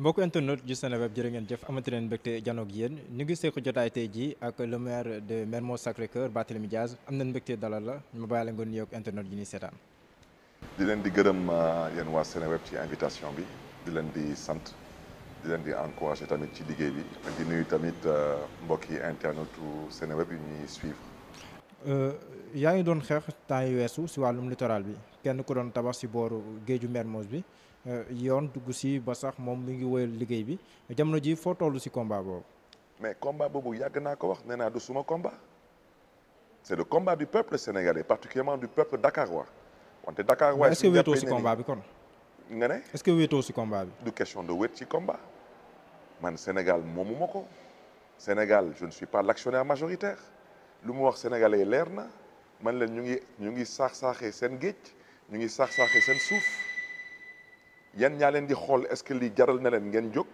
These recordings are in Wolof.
mbokk internet ju Seneweb jërë ngeen jëf amati leen mbégte janoog yéen ñu ngi seq jotaay tey jii ak le maire de Mermoz Sacré-Cœur Barthélémy Dias am nañ mbégte dalal la ma bàyyi la nga nuyoog internet yi ñuy seetaan. di leen di gërëm yéen waa Seneweb ci invitation bi di leen di sant di leen di encouragé tamit ci liggéey bi di nuyu tamit mbokki internetu Seneweb yu ñuy suivre. yaa ngi doon xeex temps yu weesu si wàllum littoral bi kenn ku doon tabax si booru géeju Mermoz bi yoon dugg si ba sax moom mi ngi wéyal liggéey bi jamono ji foo toll si combat boobu. mais combat boobu yàgg naa ko wax nee naa du suma combat c'est le combat du peuple sénégalais particulièrement du peuple dakarois wante Dakarois. est-ce que wéetoo si combat bi kon. nga ne. est-ce que wéetoo si combat bi. du question de wéet ci combat man Sénégal moomu ma ko Sénégal je ne suis pas l'actionnaire majoritaire lu mu wax sénégalais leer na man leen ñu ngi saax-saaxee seen géej ñu ngi saax-saaxee seen suuf yan ñaa leen di xool est-ce que lii jaral na leen ngeen jóg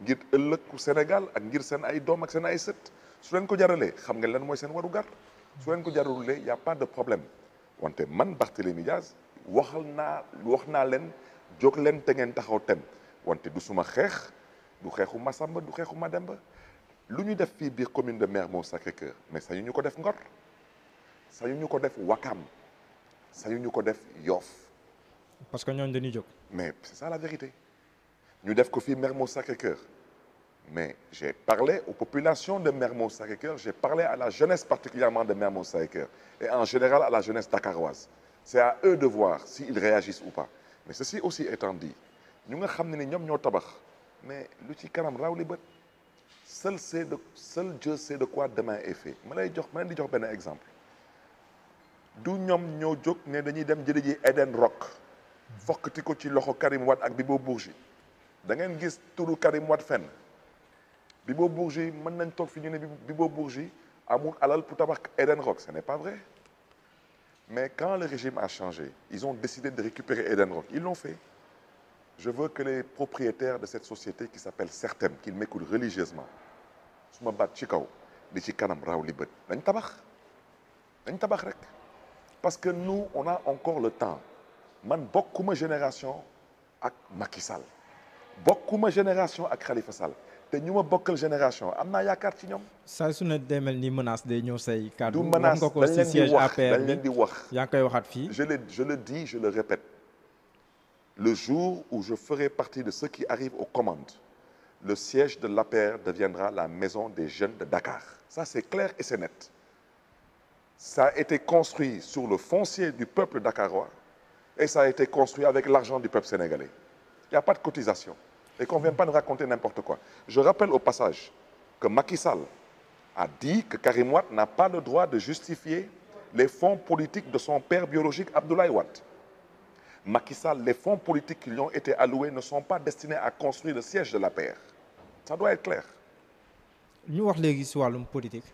ngir ëllëgu Sénégal ak ngir seen ay doom ak seen ay sët su leen ko jaralee xam nga lan mooy seen waru gar su leen ko jaralulee y a pas de problème wante man Barthélémy Dias wax naa leen jóg leen te ngeen taxaw tem wante du suma xeex du xeexu Massamba du xeexu Mademba lu ñu def fii biir commune de Mermoz Sacré-Cœur mais sañu ñu ko def Ngor sañu ñu ko def Wakam sañu ñu ko def Yoff parce que ñooñu dañuy jóg. mais c'est ça la vérité ñu def ko fii Mermoz Sacré-Cœur mais j'ai parlé aux populations de Mermoz Sacré-Cœur j'ai parlé à la jeunesse particulièrement de Mermoz Sacré-Cœur et en général à la jeunesse dakaroise c'est à eux de voir s'ils réagissent ou pas mais ceci aussi étant dit ñu nga xam ne ni ñoom ñoo tabax mais lu ci kanam raw li bët seul Dieu sait de quoi demain est fait ma leen di jox benn exemple du ñoom ñoo jóg ne dañuy dem jëli ji Eden Rock fokkati ko ci loxo Karim Wade ak Bibo Bourgi da ngeen gis turu Karim Wade fenn Bibo Bourgi mën nañ toog fi ñu ne Bibo Bourgi amul alal pour tabax Eden Rock ce n'est pas vrai mais quand le régime a changé ils ont décidé de récupérer Eden Rock ils l'ont fait je veux que les propriétaires de cette société qui s'appelle Certem qu'ils m'écoutent religieusement su ma baat ci kaw li ci kanam raw li bët dañ tabax rek parce que nous on a encore le temps man bokkuma génération ak Macky Sall bokkuma génération ak Khalifa Sall te ñu ma bokkal génération am naa yaakaar ci ñoom. saa su ne day mel ni menace day ñëw say kàddu. du menace wax nga ko si siège APR dañ leen di wax yaa ngi koy waxaat fii. je le dis je le répète le jour où je ferai partie de ceux qui arrivent aux commandes le siège de l'APR deviendra la maison des jeunes de Dakar ça c'est clair et c'est net ça a été construit sur le foncier du peuple dakarois et ça a été construit avec l'argent du peuple sénégalais il n'y a pas de cotisation et qu'on ne vienne pas nous raconter n'importe quoi je rappelle au passage que Macky Sall a dit que Karim Wade n'a pas le droit de justifier les fonds politiques de son père biologique Abdoulaye Wade Macky Sall les fonds politiques qui lui ont été alloués ne sont pas destinés à construire le siège de l'APR ça doit être clair. ñu wax léegi si wàllum politique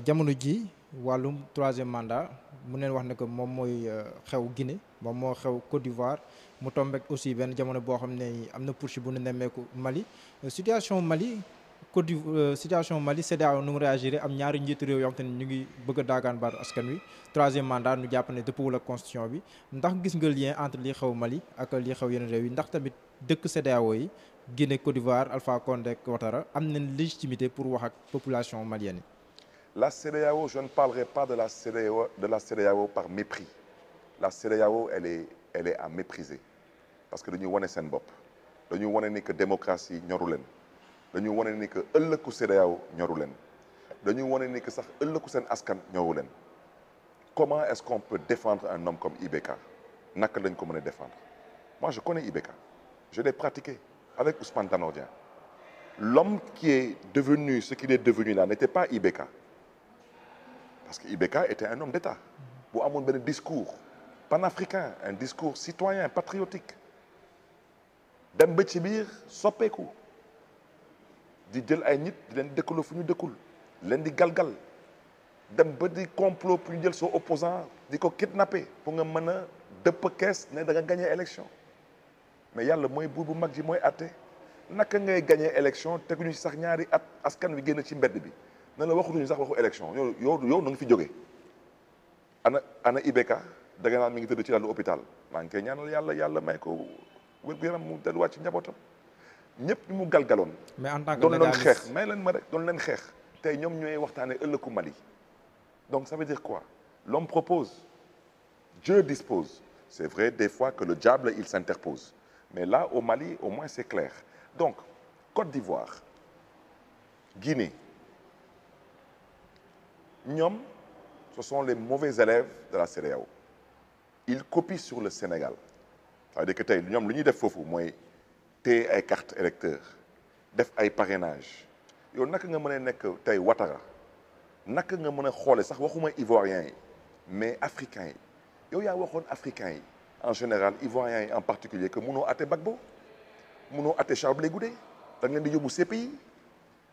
jamono ji wàllum troisième mandat mu neen wax ne que moom mooy xew Guinée moom moo xew Côte d'Ivoire mu tombé aussi benn jamono boo xam ne am na poursuite bu nu nemmeeku Mali situation Mali Côte d'Ivoire situation Mali CEDEAO nu mu réagir am ñaari njiitu réew yoo xam te ne ñu ngi bëgg a daagaan baatu askan wi troisième mandat nu jàpp ne dëppwul ak constitution bi ndax gis nga lien entre li xew Mali ak li xew yeneen réew yi ndax tamit dëkk CEDEAO yi Guinée Côte d'Ivoire Alpha Condé ak Ouattara am nañ légitimité pour wax ak population malienne yi. La CEDEAO je ne parlerai pas de la CEDEAO par mépris la CEDEAO elle est à mépriser parce que dañuy wane seen bopp dañuy wane ni que démocratie ñoru leen dañuy wane ni que ëllëgu CEDEAO ñoru leen dañuy wane ni que sax ëllëgu seen askan ñoru leen comment est-ce qu'on peut défendre un homme comme IBK naka lañ ko mën a défendre moi je connais IBK je l'ai pratiqué avec Ousmane Tanor Dieng l'homme qui est devenu ce qu'il est devenu là n'était pas IBK parce que IBK était un homme d'État bu amoon benn discours panafricain un discours citoyen patriotique dem ba ci biir soppeeku di jël ay nit di leen dëkkaloo fu ñu dëkkul leen di galgal dem ba di complot pour ñu jël soo opposant di ko kidnapper pour nga mën a dëpp kees ne da nga gagné élection mais yàlla mooy buur bu mag ji mooy àtte naka ngay gagné élection teguñu ci sax ñaari at askan wi génn ci mbedd bi na la waxutuñu sax waxu élection yow na nga fi jógee ana IBK da nga naan mi ngi tëdd ci lalu hôpital maa ngi koy ñaanal yàlla may ko wér-gu-yaram mu delluwaat ci njabootam ñëpp ñu mu galgaloon. mais en tant que doon leen légaliste xeex may leen ma rek doon leen xeex tey ñoom ñooy waxtaanee ëllëgu Mali. Donc ça veut dire quoi? L'homme propose, Dieu dispose. C'est vrai des fois que le diable il s'interpose, mais là au Mali au moins c'est clair. Donc Côte d'Ivoire, Guinée, ñoom ce sont les mauvais élèves de la CEDEAO. Ils copient sur le Sénégal. Ça veut dire que tey ñoom lu ñuy def foofu mooy téye ay carte électeur def ay parrainage yow naka nga mën a nekk tey Ouattara naka nga mën a xoole sax waxuma ivoiriens yi mais africains yi yow yaa waxoon africains yi en général ivoiriens yi en particulier que mënoo atte Gbagbo mënoo atte Charles Blé Goudé da nga leen di yóbbu CPI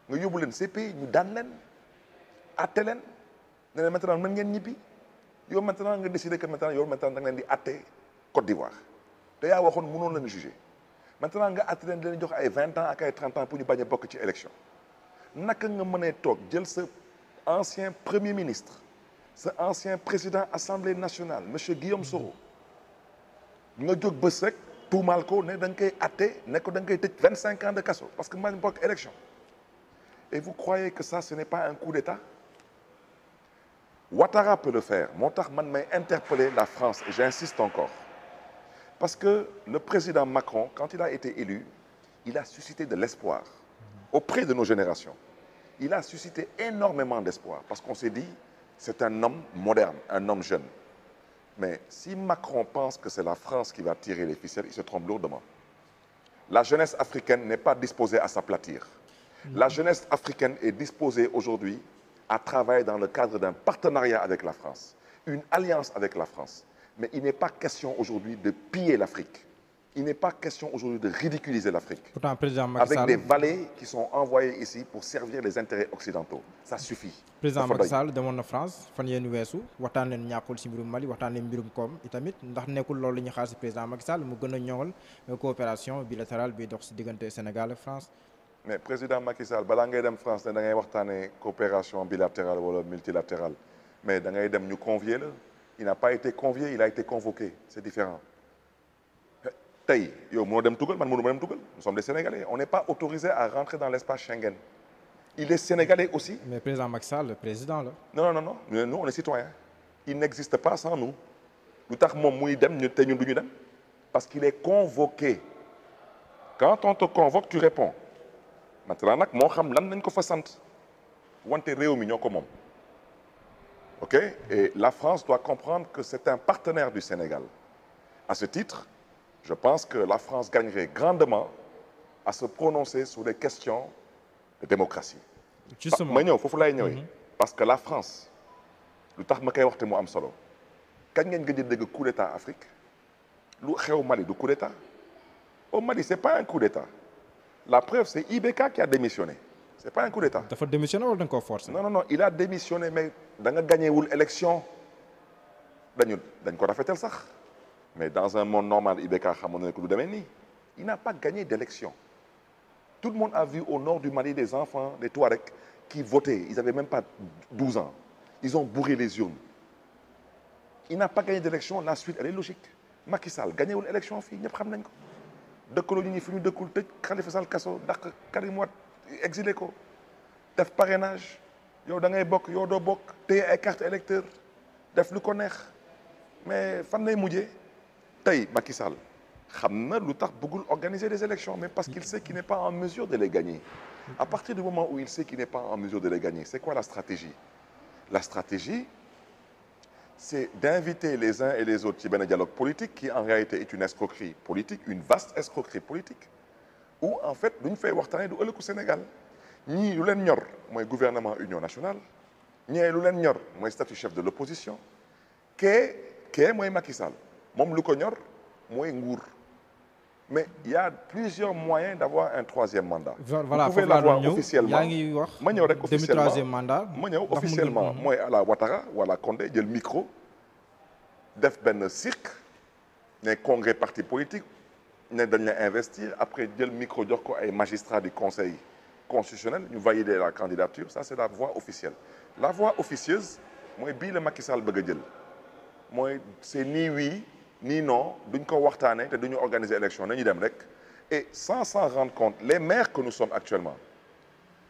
nga yóbbu leen CPI ñu daan leen atte leen ne leen maintenant mën ngeen ñibbi yow maintenant nga décider que maintenant yow maintenant da nga leen di atte Côte d'Ivoire te yaa waxoon mënoon leen juger maintenant nga atte leen di leen jox ay 20 ans ak ay 30 ans pour ñu bañ a bokk ci élection naka nga mënee toog jël sa ancien premier ministre sa ancien président assemblée nationale monsieur Guillaume Soro nga jóg bés rek tuumaal ko ne da nga koy atte ne ko da nga koy tëj 25 ans de kaso parce que man bokk élection et vous croyez que ça ce n'est pas un coup d'État? Ouattara peut le faire moo tax man may interpeller la France et j'insiste encore parce que le président Macron quand il a été élu il a suscité de l'espoir auprès de nos générations. Il a suscité énormément d'espoir parce qu'on s'est dit c'est un homme moderne, un homme jeune. Mais si Macron pense que c'est la France qui va tirer les ficelles, il se trompe lourdement. La jeunesse africaine n'est pas disposée à s'aplatir. La jeunesse africaine est disposée aujourd'hui à travailler dans le cadre d'un partenariat avec la France, une alliance avec la France. Mais il n'est pas question aujourd'hui de piller l'Afrique. Il n'est pas question aujourd'hui de ridiculiser l'Afrique. Pourtant président Macky Sall avec des valets qui sont envoyés ici pour servir les intérêts occidentaux. Ça suffit. président Macky Sall demoon na France fan yéen weesu waxtaan leen ñàkkul si mbirum Mali waxtaan leen mbirum koom itamit ndax nekkul loolu la ñu xaar si président Macky Sall mu gën a ñoŋal coopération bilatérale bi dox si diggante Sénégal ak France. mais président Macky Sall balaa ngay dem France ne da ngay waxtaanee coopération bilatérale wala multilatérale mais da ngay dem ñu convier la il n'a pas été convié il a été convoqué c'est différent. tey yow mënoo dem tugal man mënu ma dem tugal nous sommes des Sénégalais on n'est pas autorisé à rentrer dans l'espace Schengen il est sénégalais aussi. mais président Macky Sall le président la. non nous on est citoyens il n'existe pas sans nous lu tax moom muy dem ñu te ñun du ñu dem parce qu'il est convoqué quand on te convoque tu réponds maintenant nag moo xam lan nañ ko fa sant wante réew mi ñoo ko moom ok et la France doit comprendre que c'est un partenaire du Sénégal à ce titre. Je pense que la France gagnerait grandement à se prononcer sur des questions de démocratie. Justement ma ñëw foofu lay ñëwee. parce que la France lu tax ma koy waxte mu am solo kañ ngeen gëj a dégg coup d'état Afrique lu xew Mali du coup d'état au Mali c'est pas un coup d'état la preuve c'est IBK qui a démissionné c'est pas un coup d'état. dafa démissionné wala da nga koo forcer. non il a démissionné mais da nga gañewul élection dañ ko rafetal sax. Mais dans un monde normal, IBK xamoon na ko du demee nii il n'a pas gagné d'élection. Tout le monde a vu au nord du Mali des enfants, des Touaregs, qui votaient. Ils n'avaient même pas 12 ans. Ils ont bourré les urnes. Il n'a pas gagné d'élection. La suite, elle est logique. Macky Sall gagné wul élection fii ñëpp xam nañ ko. dëkkaloo ñu fi ñu dëkkul tëj Khalifa Sall kaso dàq Karim Wade exilé ko def parrainage yow da ngay bokk yow doo bokk téye ay carte électeur def lu ko neex mais fan lay mujjee. tey Macky Sall xam na lu tax bëggul organiser des élections mais parce qu'il sait qu'il n'est pas en mesure de les gagner à partir du moment où il sait qu'il n'est pas en mesure de les gagner c'est quoi la stratégie c'est d'inviter les uns et les autres ci benn dialogue politique qui en réalité est une escroquerie politique une vaste escroquerie politique où en fait lu ñu fay waxtaanee du ëllëgu Sénégal ñii lu leen ñor mooy gouvernement union nationale ñee lu leen ñor mooy statut chef de l'opposition kee mooy Macky Sall moom lu ko ñor mooy nguur mais il y a plusieurs moyens d'avoir un troisième mandat. voilà vous pouvez l'avoir officiellement yaa ngi wax ma ñëw rek officiellement troisième mandat. ma ñëw officiellement mooy à la Ouattara wala Condé jël micro def benn cirque ne congrès parti politique ne dañ la investir après jël micro jox ko ay magistrats du conseil constitutionnel ñu valider la candidature ça c'est la voie officielle la voie officieuse mooy bii la Macky Sall bëgg a jël. mooy c'est ni oui ni non duñ ko waxtaanee te duñu organiser élection nañu dem rek Et sans s'en rendre compte, les maires que nous sommes actuellement,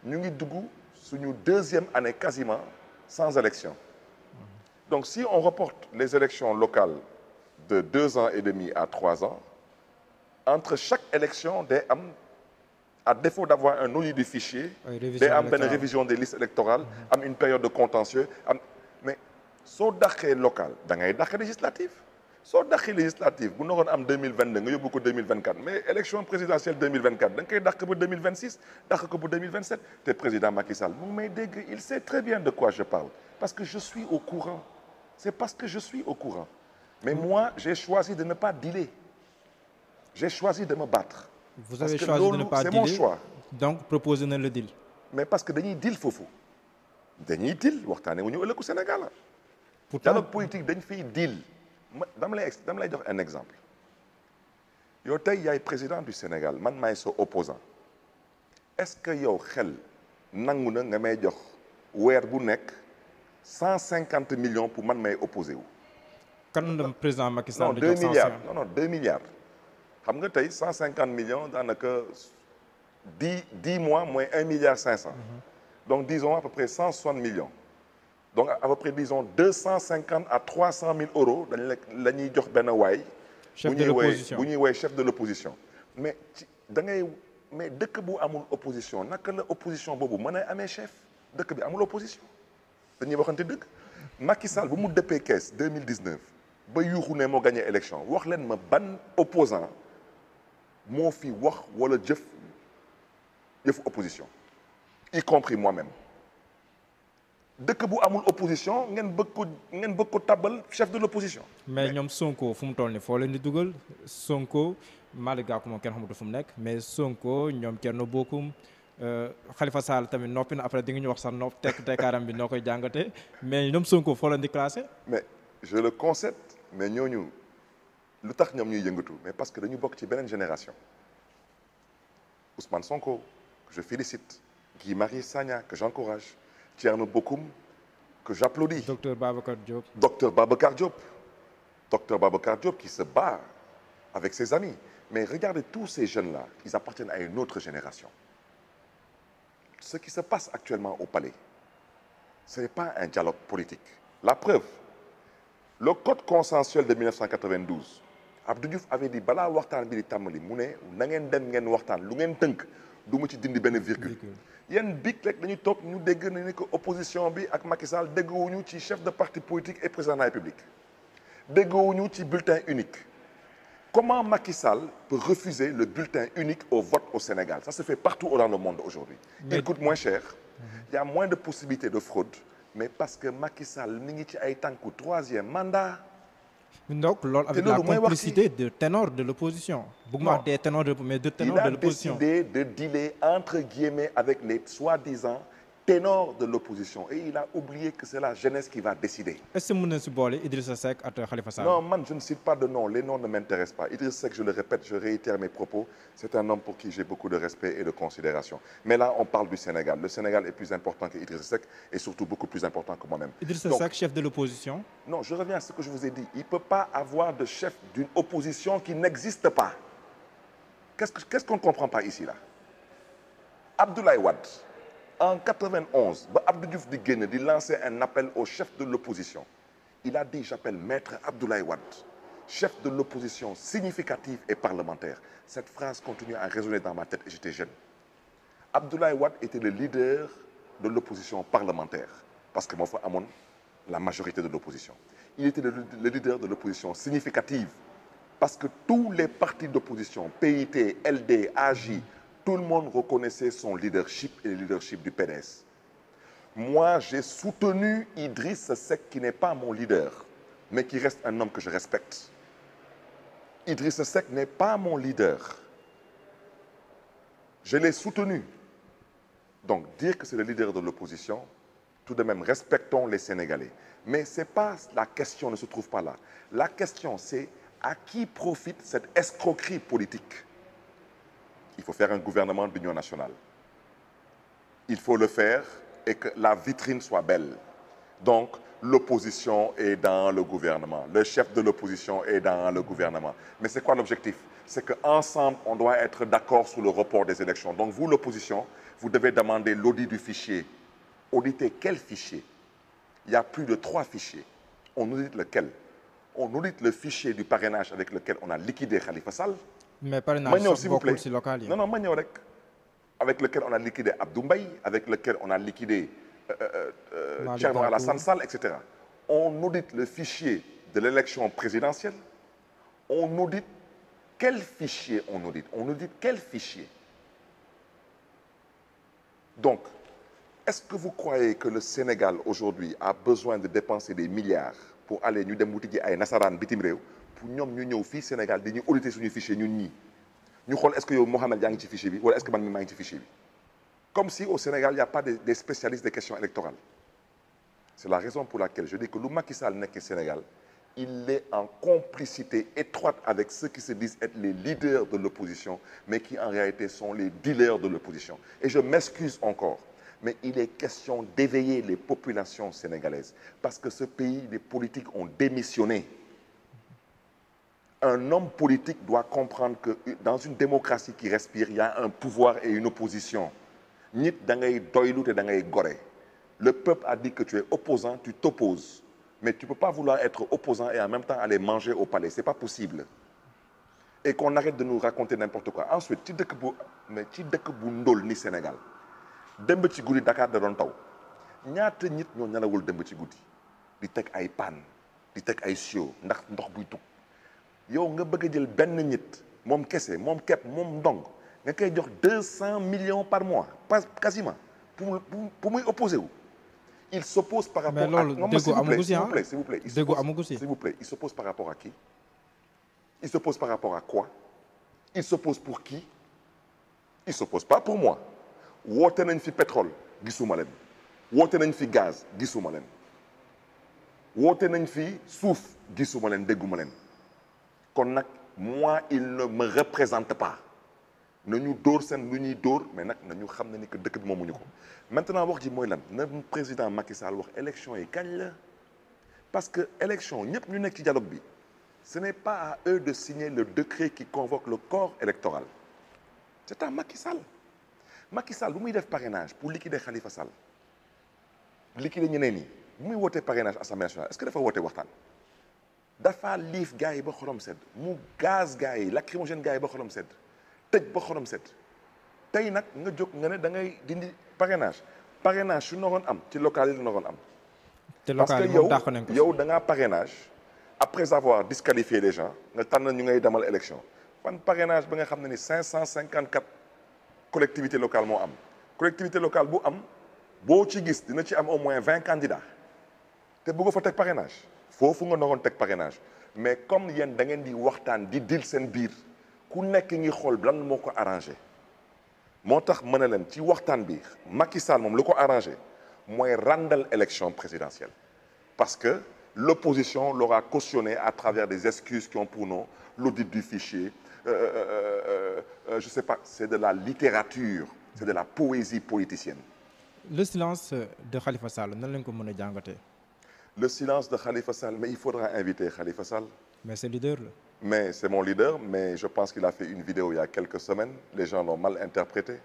nous sommes sur une deuxième année quasiment sans élection. Donc si on reporte les élections locales de 2 ans et demi à 3 ans, entre chaque élection, à défaut d'avoir un audit du fichier, day am une révision des listes électorales, am une période de contentieux. Mais si on a local, on a une législative. Si on a législative, on a en 2022, on a beaucoup 2024. Mais élection présidentielle 2024, on a pour 2026, on a pour 2027. Le président Macky Sall, il sait très bien de quoi je parle. Parce que je suis au courant. C'est parce que je suis au courant. Mais moi, j'ai choisi de ne pas dealer. J'ai choisi de me battre. Vous avez choisi de ne pas dealer. C'est mon choix. Donc, proposez le deal. Mais parce que dañuy deal fofu. Dañuy deal waxtané wuñu ëllëgu Sénégal. Pourtant, dialogue politique dañ fiy deal. Dama lay jox un exemple. Yow tay yaay président du Sénégal, man maay sa opposant. Est-ce que yow xel nangu na nga may jox weer bu nekk 150 millions pour man may opposé wu? Kan le président Macky Sall non 2 milliards non 2 milliards. Xam nga tey 150 millions daanaka 10 mois moins 1 milliard 500. Donc disons à peu près 160 millions. Donc à peu près disons 250 à 300 000 euros dañ la ñuy jox benn waay. Chef de l'opposition bu ñuy woy chef de l'opposition. Mais mais dëkk bu amul opposition naka la opposition boobu mën a amee chef dëkk bi amul opposition dañuy waxante dëgg. Macky Sall bu mu dëppee kees 2019 ba yuuxu ne moo gagné élection wax leen ma ban opposant moo fi wax wala jëf opposition y compris moi-même dëkk bu amul opposition ngeen bëgg ko tabal chef de l'opposition. mais ñoom Sonko fu mu toll nii foo leen di dugal Sonko Malick Gakou moom kenn xamatu fu mu nekk mais Sonko ñoom Thierno Bocoum Khalifa Sall tamit noppi na après di nga ñu wax sax nopp tekkaaram bi noo koy jàngatee mais ñoom Sonko foo leen di classé. mais je le concède mais ñooñu lu tax ñoom ñuy yëngatu mais parce que dañu bokk ci beneen génération Ousmane Sonko que je félicite Guy Marius Sagna que j'encourage Thierno Bocoum que j'applaudis. Docteur Babacar Diop. Docteur Babacar Diop qui se bat avec ses amis. Mais regardez tous ces jeunes-là, ils appartiennent à une autre génération. Ce qui se passe actuellement au palais, ce n'est pas un dialogue politique. La preuve, le code consensuel de 1992, Abdou Diouf avait dit bala waxtaan bi di tàmbali mu ne na ngeen dem ngeen waxtaan lu ngeen tënk du ma ci dindi benn virgule. yéen big rek dañuy toog ñu dégg na ni que opposition bi ak Macky Sall déggoowuñu ci chef de parti politique et président de la République déggoowuñu ci bulletin unique. Comment Macky Sall peut refuser le bulletin unique au vote au Sénégal? Ça se fait partout dans le monde aujourd'hui. Il coûte moins cher, il y a moins de possibilités de fraude, mais parce que Macky Sall mi ngi ci ay tànku 3e mandat. Donc, avec la complicité de ténors de l'opposition. Beaucoup des ténors mais de ténors de l'opposition. Il a décidé de dealer entre guillemets avec les soi-disant ténors de l'opposition. Et il a oublié que c'est la jeunesse qui va décider. Est-ce que vous avez Idrissa Seck et Khalifa Sall? Non, man, je ne cite pas de nom. Les noms ne m'intéressent pas. Idrissa Seck, je le répète, je réitère mes propos. C'est un homme pour qui j'ai beaucoup de respect et de considération. Mais là, on parle du Sénégal. Le Sénégal est plus important qu'Idrissa Seck et surtout beaucoup plus important que moi-même. Idrissa Seck, chef de l'opposition? Non, je reviens à ce que je vous ai dit. Il ne peut pas avoir de chef d'une opposition qui n'existe pas. Qu'est-ce qu'on ne comprend pas ici, là? Abdoulaye Wade. En 91, Abdou Diouf di lancer un appel au chef de l'opposition. Il a dit, j'appelle Maître Abdoulaye Wade, chef de l'opposition significative et parlementaire. Cette phrase continue à résonner dans ma tête et j'étais jeune. Abdoulaye Wade était le leader de l'opposition parlementaire, parce que moi, Amon, la majorité de l'opposition. Il était le leader de l'opposition significative, parce que tous les partis d'opposition, PIT, LD, AJ, tout le monde reconnaissait son leadership et le leadership du PDS. Moi, j'ai soutenu Idriss Seck, qui n'est pas mon leader, mais qui reste un homme que je respecte. Idriss Seck n'est pas mon leader. Je l'ai soutenu. Donc, dire que c'est le leader de l'opposition, tout de même, respectons les Sénégalais. Mais c'est pas, la question ne se trouve pas là. La question, c'est à qui profite cette escroquerie politique? Il faut faire un gouvernement d'union nationale. Il faut le faire et que la vitrine soit belle. Donc, l'opposition est dans le gouvernement. Le chef de l'opposition est dans le gouvernement. Mais c'est quoi l'objectif? C'est qu'ensemble, on doit être d'accord sur le report des élections. Donc vous, l'opposition, vous devez demander l'audit du fichier. Auditer quel fichier? Il y a plus de 3 fichiers. On audite lequel? On audite le fichier du parrainage avec lequel on a liquidé Khalifa Sall. mais parrainage sax bokkul ci local yi. Non, ma ñëw rek. Avec lequel on a liquidé Abdou Mbaye, avec lequel on a liquidé Thierno Alassane Sall, etc. On audite le fichier de l'élection présidentielle. On audite quel fichier on audite? On audite quel fichier? Donc, est-ce que vous croyez que le Sénégal aujourd'hui a besoin de dépenser des milliards pour aller ñu dem wuti ji ay nasaraan bitim réew pour ñoom ñu ñëw fii Sénégal di ñu auditer suñu fichier ñun ñii ñu xool est-ce que yow Mohamed yaa ngi ci fichier bi wala est-ce que man mi maa ngi ci fichier bi comme si au Sénégal il n'y a pas des spécialistes des questions électorales. C'est la raison pour laquelle je dis que lu Macky Sall nekk Sénégal il est en complicité étroite avec ceux qui se disent être les leaders de l'opposition mais qui en réalité sont les dealers de l'opposition. Et je m'excuse encore, mais il est question d'éveiller les populations sénégalaises parce que ce pays, les politiques ont démissionné. Un homme politique doit comprendre que dans une démocratie qui respire, il y a un pouvoir et une opposition. Nit da ngay doylu te da ngay gore. Le peuple a dit que tu es opposant, tu t'opposes. Mais tu ne peux pas vouloir être opposant et en même temps aller manger au palais. Ce n'est pas possible. Et qu'on arrête de nous raconter n'importe quoi. Ensuite, ci dëkk bu ndóol ni Sénégal démb ci guddi Dakar da doon taw ñaata nit ñoo nelawul démb ci guddi di teg ay panne di teg ay sio ndax ndox buy tug yow nga bëgg a jël benn nit moom kese moom kepp moom ndong nga koy jox 200 millions par mois quasiment pour muy opposé wu. Il s'oppose par rapport à... Non, mais s'il vous plaît. Il s'oppose par rapport à qui? Il s'oppose par rapport à quoi? Il s'oppose pour qui? Il s'oppose pas pour moi. Woote nañ fi pétrole gisuma leen. Woote nañ fi gaz gisuma leen. Woote nañ fi suuf gisuma leen dégguma leen. Kon nag moi il ne me représente pas. nañu dóor seen lu ñuy dóor mais nag nañu xam ne ni que dëkk bi moomuñu ko maintenant wax ji mooy lan na président Macky Sall wax élection yi kañ la parce que élection ñëpp ñu nekk ci dialogue bi ce n'est pas à eux de signer le décret qui convoque le corps électoral c'est à Macky Sall. Macky Sall bu muy def parrainage pour liquider Khalifa Sall liquider ñeneen ñi bu muy wootee parrainage Assemblée nationale est-ce que dafa woote waxtaan dafa liif gars yi ba xolam sedd mu gaz gars yi lacrymogène gars yi ba xolam sedd tëj ba xorom set tey nag nga jóg nga ne da ngay dindi parrainage su naroon am ci local yi la naroon am. te local yi moom dàq nañ ko parce que yow da ngaa parrainage après avoir disqualifié les gens nga tànn ñu ngay demal élection fan parrainage ba nga xam ne ni 554 collectivités locales moo am collectivité locale bu am boo ci gis dina ci am au moins 20 candidats te bëgg fa teg parrainage foofu nga naroon teg parrainage mais comme yéen da ngeen di waxtaan di dil seen biir. ku nekk ngi xool lan moo ko arrangé moo tax mën na leen ci waxtaan bi Macky Sall moom lu ko arrangé mooy randal élection présidentielle parce que l'opposition l'aura cautionné à travers des excuses qui ont pour nom l'audit du fichier je sais pas c'est de la littérature c'est de la poésie politicienne. Le silence de Khalifa Sall nan lañ ko mën a jàngatee. Le silence de Khalifa Sall mais il faudra inviter Khalifa Sall. mais c'est leader la. Mais c'est mon leader, mais je pense qu'il a fait une vidéo il y a quelques semaines. Les gens l'ont mal interprété.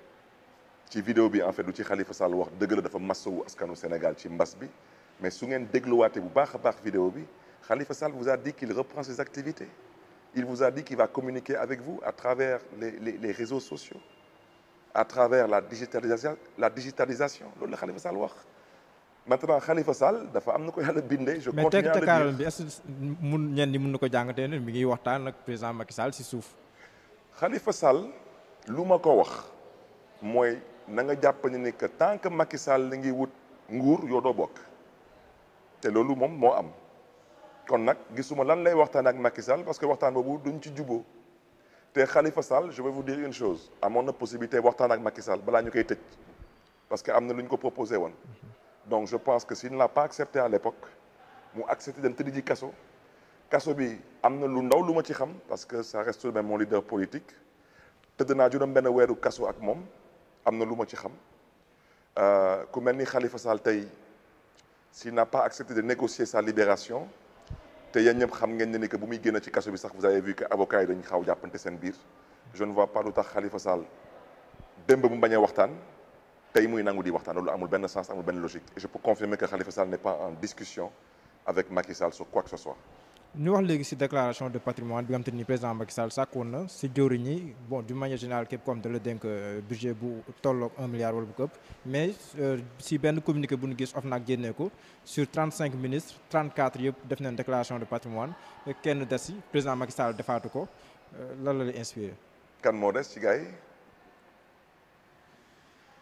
Ci vidéo bi en fait lu ci Khalifa Sall wax dëgg la dafa masawu askanu Sénégal ci mbas bi mais su ngeen dégluwaatee bu baax a baax vidéo bi Khalifa Sall vous a dit qu'il reprend ses activités. Il vous a dit qu'il va communiquer avec vous à travers les réseaux sociaux, à travers la digitalisation loolu la Khalifa Sall wax. Maintenant Khalifa Sall dafa am na ko yàlla bindee. je continue à le dire mais tekkaaral bi est-ce que ñenn ñi mën na ko jàngatee ne mi ngi waxtaan ak président Macky Sall si suuf. Khalifa Sall lu ma ko wax mooy na nga jàpp ni que tant que Macky Sall li ngi wut nguur yoo doo bokk te loolu moom moo am kon nag gisuma lan lay waxtaan ak Macky Sall parce que waxtaan boobu duñ ci juboo te Khalifa Sall je vais vous dire une chose amoon na possibilité waxtaan ak Macky Sall balaa ñu koy tëj parce que am na lu ñu ko proposé woon. Donc je pense que s'il ne l'a pas accepté à l'époque mu accepté dem tëdd ji kaso bi am na lu ndaw lu ma ci xam parce que ça reste tout de même mon leader politique tëdd naa juróom benn weeru kaso ak moom am na lu ma ci xam ku mel ni Khalifa Sall tey s'il n'a pas accepté de négocier sa libération te yéen ñëpp xam ngeen ne ni que bu muy génn ci kaso bi sax vous avez vu que avocats yi dañu xaw jàppante seen biir je ne vois pas lu tax Khalifa Sall démb bu bañ a waxtaan tey muy nangu di waxtaan loolu amul benn sens amul benn logique et je peux confirmer que Khalifa Sall n'est pas en discussion avec Macky Sall sur quoi que ce soit. ñu wax léegi ci déclaration de patrimoine bi nga xamante ni président Macky Sall sàkkoon na ci jëwriñ ñi bon d'une manière générale képp comme da la dénk budget bu tolloog 1 milliard wala bu ko ëpp mais ci benn communiqué bu ñu gis OFNAC génnee ko sur 35 ministres 34 yëpp def nañ déclaration de patrimoine kenn des ci président Macky Sall defaatu ko lan la lay inspiré. kan moo des ci gars yi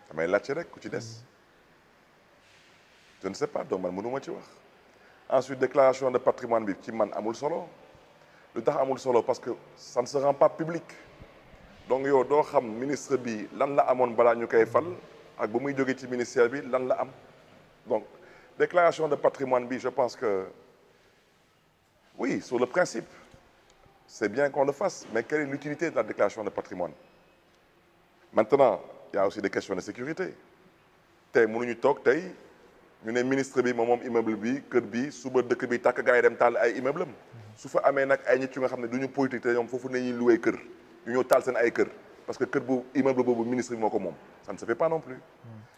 damay laajte rek ku ci des je ne sais pas donc man mënuma ci wax. Ensuite déclaration de patrimoine bi ci man amul solo lu tax amul solo parce que ça ne se rend pas public donc yow doo xam ministre bi lan la amoon balaa ñu koy fal ak bu muy jógee ci ministère bi lan la am donc déclaration de patrimoine bi je pense que oui sur le principe c'est bien qu'on le fasse mais quelle est l'utilité de la déclaration de patrimoine maintenant il y a aussi des questions de sécurité tey mënuñu toog tey ñu ne ministre bi moom immeuble bi kër bi suba dëkk bi tàkk gars yi dem taal ay immeuble am su fa amee nag ay nit yu nga xam ne du ñu politique te ñoom foofu nañuy loué kër ñu ñëw taal seen ay kër parce que kër bu immeuble boobu ministre bi moo ko moom ça ne se fait pas non plus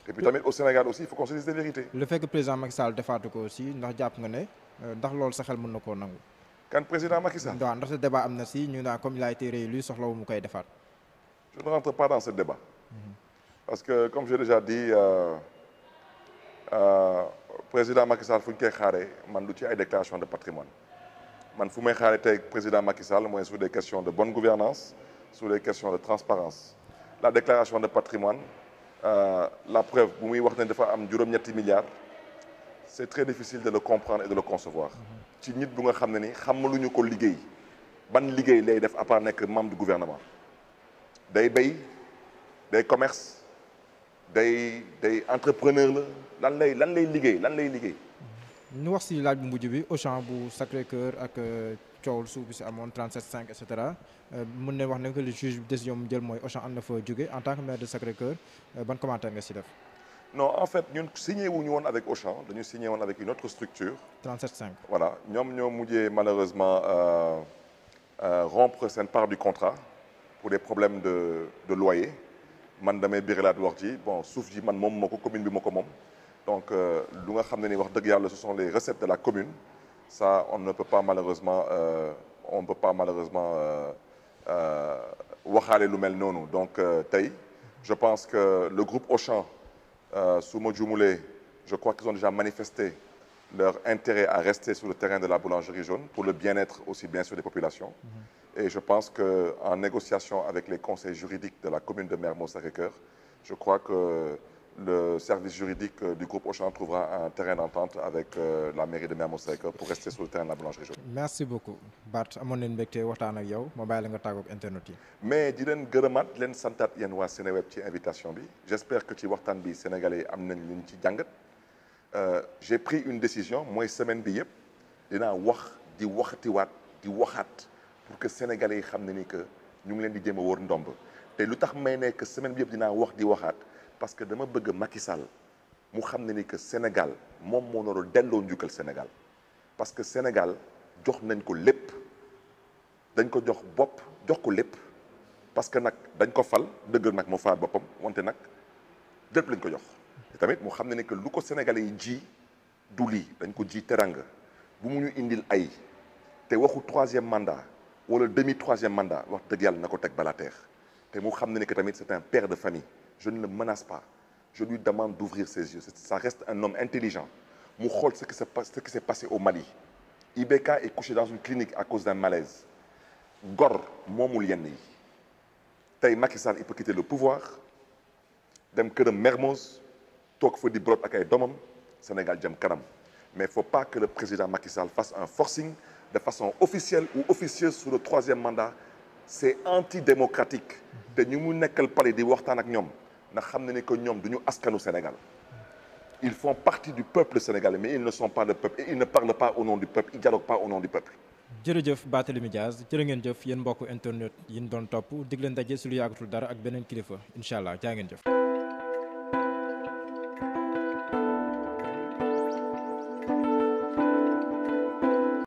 et puis tamit au Sénégal aussi il faut qu'on se dise des vérités. le fait que président Macky Sall defaatu ko aussi ndax jàpp nga ne ndax loolu sa xel mën na koo nangu. kan président Macky Sall. waaw ndax ce débat am na si ñu naan comme il a été réélu soxlawu mu koy defaat. je ne rentre pas dans ce débat. parce que comme j'ai déjà dit président Macky Sall fu ñu koy xaaree man du ci ay déclaration de patrimoine man fu may xaaree tey président Macky Sall mooy sur des questions de bonne gouvernance sur des questions de transparence la déclaration de patrimoine la preuve bu muy wax ne dafa am juróom-ñetti milliards c'est très difficile de le comprendre et de le concevoir ci nit bu nga xam ne ni xamaluñu ko liggéey ban liggéey lay def à part nekk membre du gouvernement day béy day commerce day entrepreneur la lan lay liggéey. ñu wax ci laaj bu mujj bi Auchan bu Sacré-Cœur ak coowul suuf bi ci amoon 37.5 et cetera mën nañ wax ne que le juge décision mu jël mooy Auchan am na fa jóge en tant que maire de Sacré-Cœur ban commentaire nga ci def. non en fait ñun signé wuñu woon avec Auchan dañu signé woon avec une autre structure. 37.5. voilà ñoom ñoo mujjee malheureusement rompre seen part du contrat pour des problèmes de loyer man damay biralaat wax ji bon suuf ji man moom moo ko commune bi moo ko moom. donc lu nga xam ne ni wax dëgg yàlla ce sont les recettes de la commune ça on ne peut pas malheureusement waxaale lu mel noonu donc tey je pense que le groupe Auchan su ma juumulee je crois qu'ils ont déjà manifesté leur intérêt à rester sur le terrain de la boulangerie jaune pour le bien-être aussi bien sûr des populations et je pense que en négociation avec les conseils juridiques de la commune de Mermoz Sacré-Cœur je crois que le service juridique du groupe Auchan trouvera un terrain d'entente avec la mairie de Mermoz Sacré-Cœur pour rester sur le terrain de la boulangerie jaune. merci beaucoup Bart amoon nañu mbégte waxtaan ak yow ma bàyyi la nga tàggoog internet yi. mais di leen gërëmaat leen santaat yéen waa Seneweb ci invitation bi j'espère que ci waxtaan bi sénégalais yi am nañ luñ ci jàngat j'ai pris une décision mooy semaine bi yëpp dinaa wax di waxatiwaat di waxaat pour que sénégalais yi xam ne ni que ñu ngi leen di jéem a wër ndomb te lu tax may ne que semaine bi yëpp dinaa wax di waxaat. parce que dama bëgg Macky Sall mu xam ne ni que Sénégal moom moo nar a delloo njukkal Sénégal parce que Sénégal jox nañ ko lépp dañ ko jox bopp jox ko lépp parce que nag dañ ko fal dëgg nag mu faat boppam wante nag lépp lañ ko jox te tamit mu xam ne ni que lu ko Sénégalais yi ji du lii dañ ko ji teranga bu mu ñu indil ay te waxu troisième mandat wala demi troisième mandat wax dëgg yàlla na ko teg balaa teex te mu xam ne ni que tamit c'est un père de famille je ne le menace pas je lui demande d'ouvrir ses yeux ça reste un homme intelligent mu xool ce qui s'est passé au Mali IBK est couché dans une clinique à cause d'un malaise gor moomul yenn yi tey Macky Sall il peut quitter le pouvoir dem këram Mermoz toog fa di brot ak ay doomam Sénégal jëm kanam mais faut pas que le président Macky Sall fasse un forcing de façon officielle ou officieuse sous le troisième mandat c'est antidémocratique te ñu mu nekkal palais di waxtaan ak ñoom ndax xam na ni que ñoom du ñu askanu Sénégal ils font partie du peuple sénégalais mais ils ne sont pas le peuple et ils ne parlent pas au nom du peuple ils dialoguent pas au nom du peuple. jërëjëf Barthélémy Dias jërë ngeen jëf yéen mbokku internet yi ñu doon topp dig leen daje si lu yàggatul dara ak beneen kilifa incha allah jaa ngeen jëf.